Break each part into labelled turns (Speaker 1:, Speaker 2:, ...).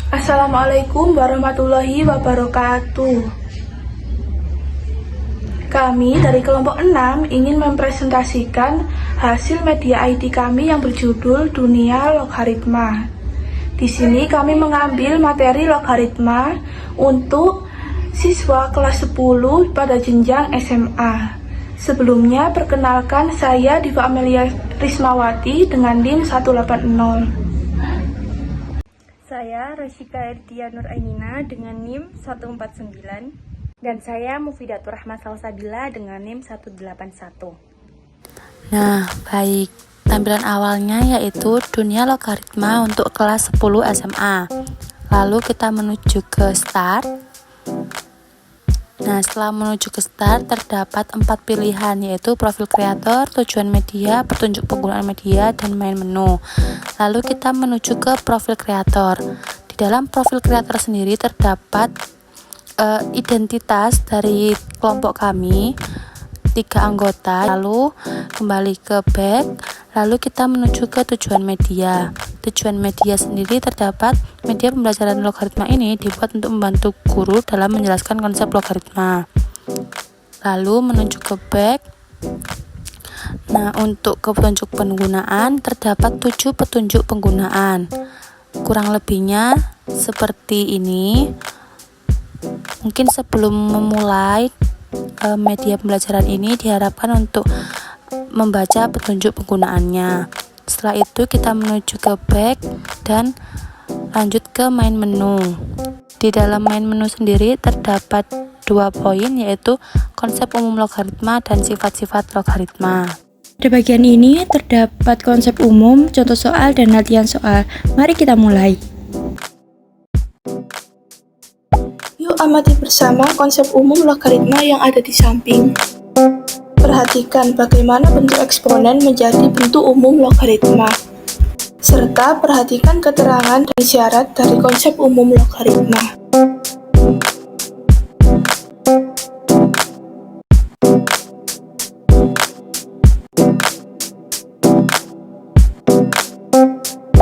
Speaker 1: Assalamualaikum warahmatullahi wabarakatuh. Kami dari kelompok 6 ingin mempresentasikan hasil media IT kami yang berjudul Dunia Logaritma. Di sini kami mengambil materi logaritma untuk siswa kelas 10 pada jenjang SMA. Sebelumnya, perkenalkan saya Diva Amelia Rismawati dengan NIM 180.
Speaker 2: Saya Rosyika Erdia Nurainina dengan NIM 149. Dan saya Mufidatur Rahmat Salsabila dengan NIM 181.
Speaker 3: Nah, baik. Tampilan awalnya yaitu dunia logaritma untuk kelas 10 SMA. Lalu kita menuju ke start. Nah, setelah menuju ke start terdapat 4 pilihan, yaitu profil kreator, tujuan media, petunjuk penggunaan media, dan main menu. Lalu kita menuju ke profil kreator. Di dalam profil kreator sendiri terdapat identitas dari kelompok kami, 3 anggota. Lalu kembali ke back. Lalu kita menuju ke tujuan media. Tujuan media sendiri terdapat media pembelajaran logaritma ini dibuat untuk membantu guru dalam menjelaskan konsep logaritma. Lalu menuju ke back. Nah, untuk petunjuk penggunaan terdapat 7 petunjuk penggunaan. Kurang lebihnya seperti ini. Mungkin sebelum memulai media pembelajaran ini diharapkan untuk membaca petunjuk penggunaannya. Setelah itu kita menuju ke back dan lanjut ke main menu. Di dalam main menu sendiri terdapat 2 poin, yaitu konsep umum logaritma dan sifat-sifat logaritma.
Speaker 2: Pada bagian ini terdapat konsep umum, contoh soal, dan latihan soal. Mari kita mulai.
Speaker 1: Yuk amati bersama konsep umum logaritma yang ada di samping. Perhatikan bagaimana bentuk eksponen menjadi bentuk umum logaritma. Serta perhatikan keterangan dan syarat dari konsep umum logaritma.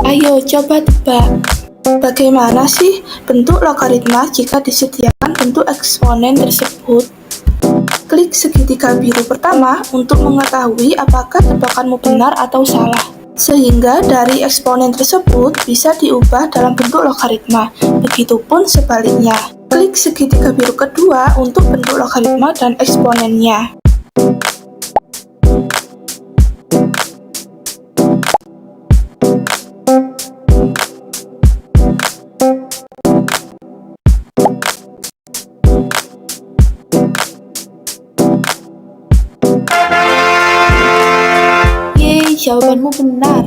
Speaker 1: Ayo coba tebak. Bagaimana sih bentuk logaritma jika disediakan bentuk eksponen tersebut? Klik segitiga biru pertama untuk mengetahui apakah tebakanmu benar atau salah. Sehingga dari eksponen tersebut bisa diubah dalam bentuk logaritma. Begitupun sebaliknya. Klik segitiga biru kedua untuk bentuk logaritma dan eksponennya. Jawabanmu benar.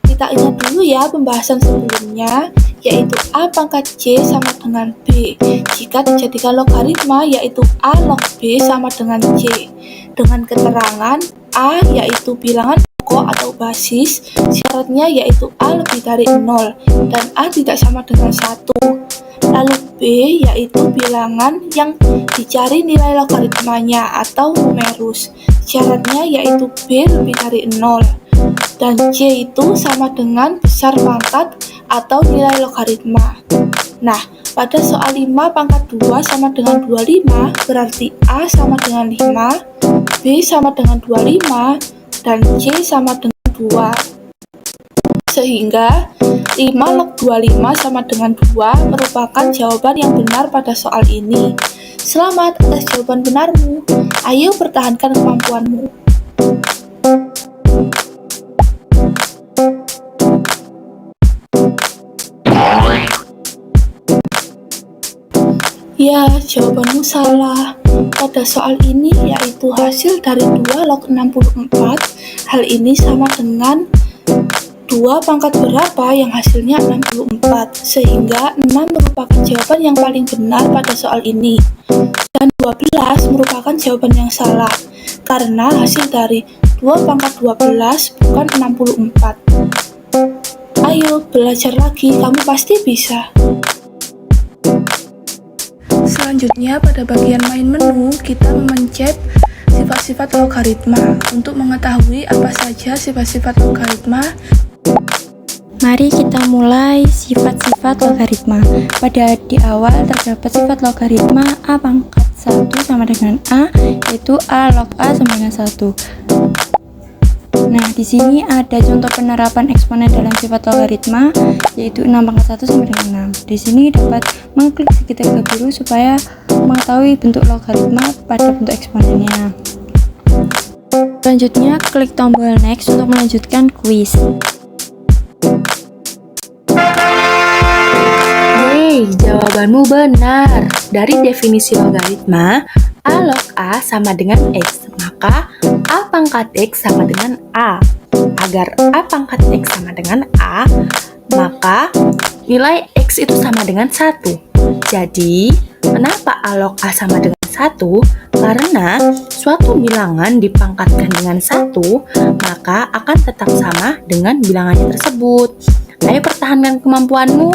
Speaker 1: Kita ingat dulu ya pembahasan sebelumnya, yaitu A pangkat C sama dengan B. Jika dijadikan logaritma, yaitu A log B sama dengan C. Dengan keterangan A yaitu bilangan pokok atau basis, syaratnya yaitu A lebih dari 0 dan A tidak sama dengan 1. Lalu B yaitu bilangan yang dicari nilai logaritmanya atau numerus. Syaratnya yaitu B lebih dari 0 dan C itu sama dengan besar pangkat atau nilai logaritma. Nah, pada soal 5 pangkat 2 sama dengan 25 berarti A sama dengan 5, B sama dengan 25, dan C sama dengan 2. Sehingga 5 log 25 sama dengan 2 merupakan jawaban yang benar pada soal ini. Selamat atas jawaban benarmu. Ayo pertahankan kemampuanmu. Ya, jawabanmu salah. Pada soal ini yaitu hasil dari 2 log 64. Hal ini sama dengan 2 pangkat berapa yang hasilnya 64, sehingga 6 merupakan jawaban yang paling benar pada soal ini. Dan 12 merupakan jawaban yang salah, karena hasil dari 2 pangkat 12 bukan 64. Ayo belajar lagi, kamu pasti bisa. Selanjutnya pada bagian main menu, kita memencet sifat-sifat logaritma. Untuk mengetahui apa saja sifat-sifat logaritma,
Speaker 4: Mari kita mulai sifat-sifat logaritma. Di awal terdapat sifat logaritma A pangkat 1 sama dengan A, yaitu A log A sama dengan 1. Nah, di sini ada contoh penerapan eksponen dalam sifat logaritma, yaitu 6 pangkat 1 sama dengan 6. Di sini dapat mengklik segitiga biru supaya mengetahui bentuk logaritma pada bentuk eksponennya. Selanjutnya, klik tombol next untuk melanjutkan kuis.
Speaker 3: Yeay, jawabanmu benar. Dari definisi logaritma, A log A sama dengan X, maka A pangkat X sama dengan A. Agar A pangkat X sama dengan A, maka nilai X itu sama dengan 1. Jadi, kenapa A log A sama dengan 1? Karena suatu bilangan dipangkatkan dengan 1, maka akan tetap sama dengan bilangannya tersebut. Ayo pertahankan kemampuanmu.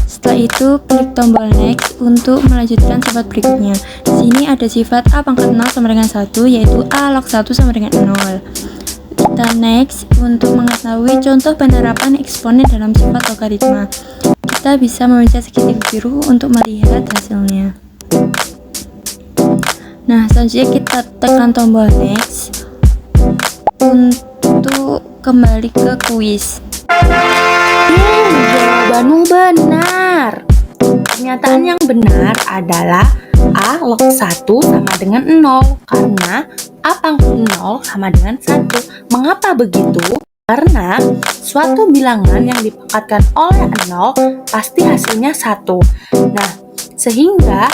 Speaker 4: Setelah itu, klik tombol next untuk melanjutkan sifat berikutnya. Di sini ada sifat A pangkat 0 sama dengan 1, yaitu A log 1 sama dengan 0. Kita next untuk mengetahui contoh penerapan eksponen dalam sifat logaritma. Kita bisa memencet segitiga biru untuk melihat hasilnya. Nah, selanjutnya kita tekan tombol next untuk kembali ke kuis.
Speaker 3: Jawabanmu benar. Pernyataan yang benar adalah A log 1 sama dengan 0, karena A pangkat 0 sama dengan 1. Mengapa begitu? Karena suatu bilangan yang dipangkatkan oleh 0 pasti hasilnya 1. Nah, sehingga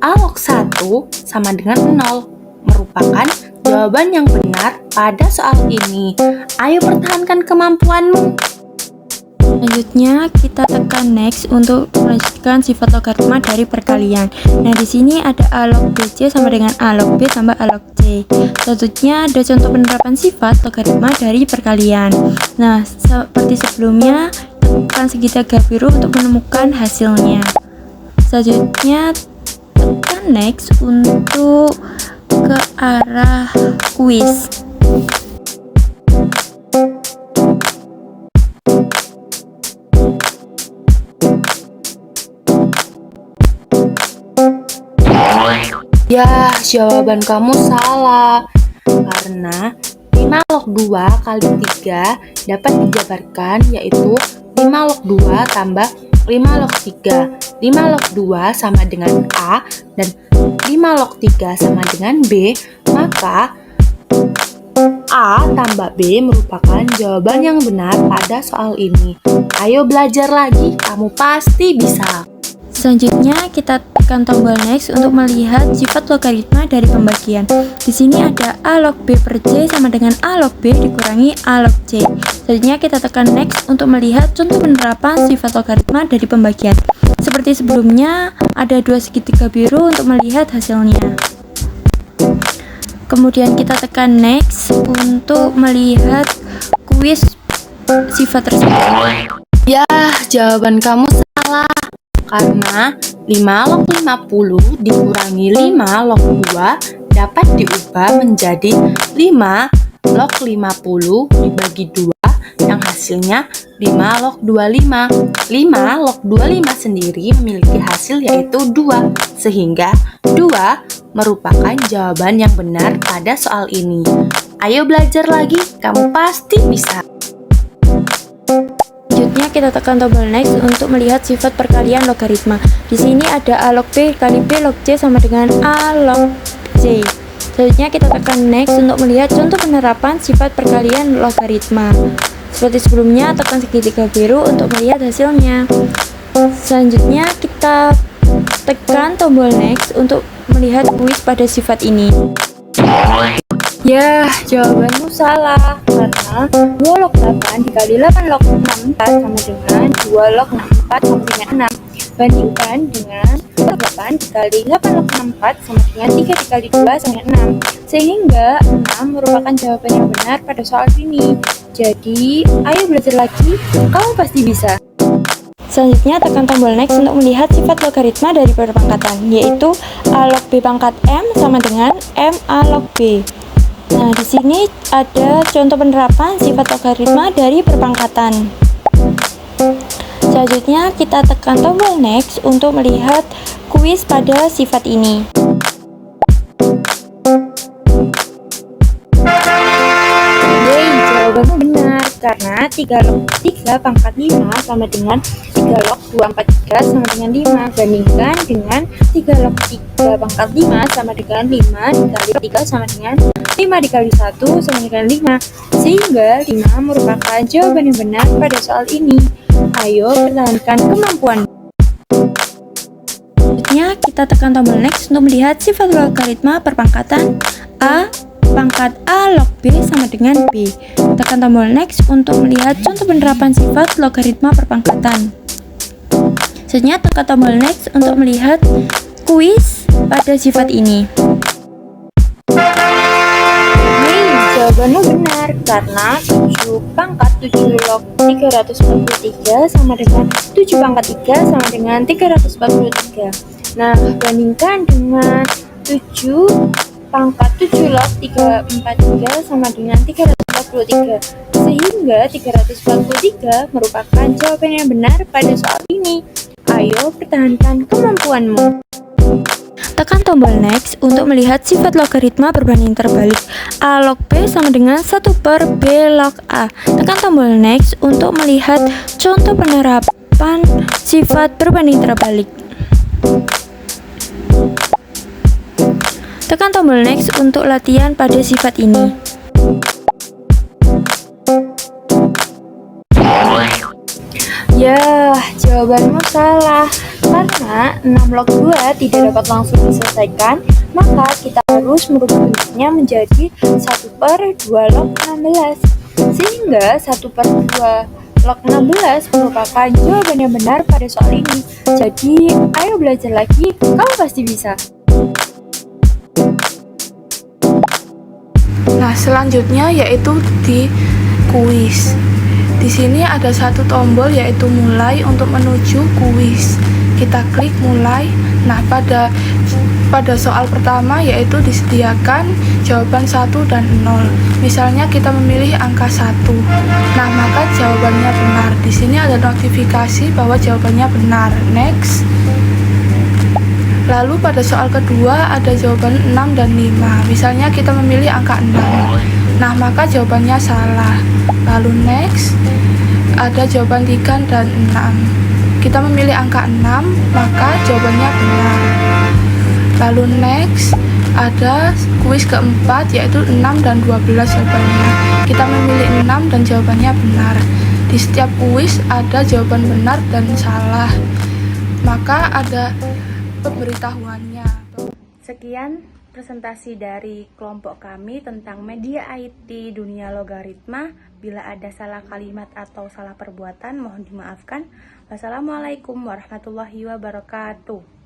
Speaker 3: A log 1 sama dengan 0 merupakan jawaban yang benar pada soal ini. Ayo pertahankan kemampuanmu.
Speaker 4: Selanjutnya, kita tekan next untuk melanjutkan sifat logaritma dari perkalian. Nah, di sini ada A log BC sama dengan A log B tambah A log C. Selanjutnya, ada contoh penerapan sifat logaritma dari perkalian. Nah, seperti sebelumnya, tekan segitiga biru untuk menemukan hasilnya. Selanjutnya, tekan next untuk ke arah kuis.
Speaker 3: Yah, jawaban kamu salah. Karena 5 log 2 kali 3 dapat dijabarkan yaitu 5 log 2 tambah 5 log 3. 5 log 2 sama dengan A dan 5 log 3 sama dengan B, maka A tambah B merupakan jawaban yang benar pada soal ini. Ayo belajar lagi, kamu pasti bisa.
Speaker 4: Selanjutnya, kita tekan tombol next untuk melihat sifat logaritma dari pembagian. Di sini ada A log B per C sama dengan A log B dikurangi A log C. Selanjutnya, kita tekan next untuk melihat contoh penerapan sifat logaritma dari pembagian. Seperti sebelumnya, ada dua segitiga biru untuk melihat hasilnya. Kemudian kita tekan next untuk melihat kuis sifat tersebut.
Speaker 3: Yah, jawaban kamu salah. Karena 5 log 50 dikurangi 5 log 2 dapat diubah menjadi 5 log 50 dibagi 2 yang hasilnya 5 log 25. 5 log 25 sendiri memiliki hasil yaitu 2, sehingga 2 merupakan jawaban yang benar pada soal ini. Ayo belajar lagi, kamu pasti bisa.
Speaker 4: Selanjutnya, kita tekan tombol next untuk melihat sifat perkalian logaritma. Di sini ada A log B kali B log C sama dengan A log C. Selanjutnya, kita tekan next untuk melihat contoh penerapan sifat perkalian logaritma. Seperti sebelumnya, tekan segitiga biru untuk melihat hasilnya. Selanjutnya, kita tekan tombol next untuk melihat kuis pada sifat ini.
Speaker 2: Yah, jawabanmu salah. Karena 2 log 8 dikali 8 log 64 sama dengan 2 log 64 sama dengan 6. Bandingkan dengan 2 log 8 dikali 8 log 64 sama dengan 3 dikali 2 sama dengan 6. Sehingga 6 merupakan jawaban yang benar pada soal ini. Jadi, ayo belajar lagi, kamu pasti bisa.
Speaker 4: Selanjutnya, tekan tombol next untuk melihat sifat logaritma dari perpangkatan, yaitu A log B pangkat M sama dengan M A log B. Nah, di sini ada contoh penerapan sifat logaritma dari perpangkatan. Selanjutnya kita tekan tombol next untuk melihat kuis pada sifat ini.
Speaker 2: Yeay, jawabanmu benar karena 3 log 3 pangkat 5 sama dengan 3 log 243 sama dengan 5. Bandingkan dengan 3 log 3 pangkat 5 sama dengan 5 dikali 3 sama dengan 5 dikali 1 sama dengan 5. Sehingga 5 merupakan jawaban yang benar pada soal ini. Ayo pertahankan kemampuan.
Speaker 4: Selanjutnya kita tekan tombol next untuk melihat sifat logaritma perpangkatan A pangkat A log B sama dengan B. Tekan tombol next untuk melihat contoh penerapan sifat logaritma perpangkatan. Selanjutnya tekan tombol next untuk melihat kuis pada sifat ini.
Speaker 2: Jawabanmu benar karena 7 pangkat 7 log 343 sama dengan 7 pangkat 3 sama dengan 343. Nah, bandingkan dengan 7 pangkat 7 log 343 sama dengan 343. Sehingga 343 merupakan jawaban yang benar pada soal ini. Ayo pertahankan kemampuanmu.
Speaker 4: Tekan tombol next untuk melihat sifat logaritma berbanding terbalik A log B sama dengan 1 per B log A. Tekan tombol next untuk melihat contoh penerapan sifat berbanding terbalik. Tekan tombol next untuk latihan pada sifat ini.
Speaker 2: Ya, jawabanmu salah. Karena 6 log 2 tidak dapat langsung diselesaikan, maka kita harus merubah bentuknya menjadi 1 per 2 log 16. Sehingga 1 per 2 log 16 merupakan jawaban yang benar pada soal ini. Jadi, ayo belajar lagi, kamu pasti bisa.
Speaker 1: Nah, selanjutnya yaitu di kuis. Di sini ada satu tombol yaitu mulai untuk menuju kuis. Kita klik mulai. Nah, pada soal pertama yaitu disediakan jawaban 1 dan 0. Misalnya kita memilih angka 1. Nah, maka jawabannya benar. Di sini ada notifikasi bahwa jawabannya benar. Next. Lalu pada soal kedua ada jawaban 6 dan 5. Misalnya kita memilih angka 6. Nah, maka jawabannya salah. Lalu next. Ada jawaban 3 dan 6. Kita memilih angka 6, maka jawabannya benar. Lalu next, ada kuis keempat yaitu 6 dan 12 jawabannya. Kita memilih 6 dan jawabannya benar. Di setiap kuis ada jawaban benar dan salah, maka ada pemberitahuannya.
Speaker 3: Sekian presentasi dari kelompok kami tentang media IT dunia logaritma. Bila ada salah kalimat atau salah perbuatan, mohon dimaafkan. Wassalamualaikum warahmatullahi wabarakatuh.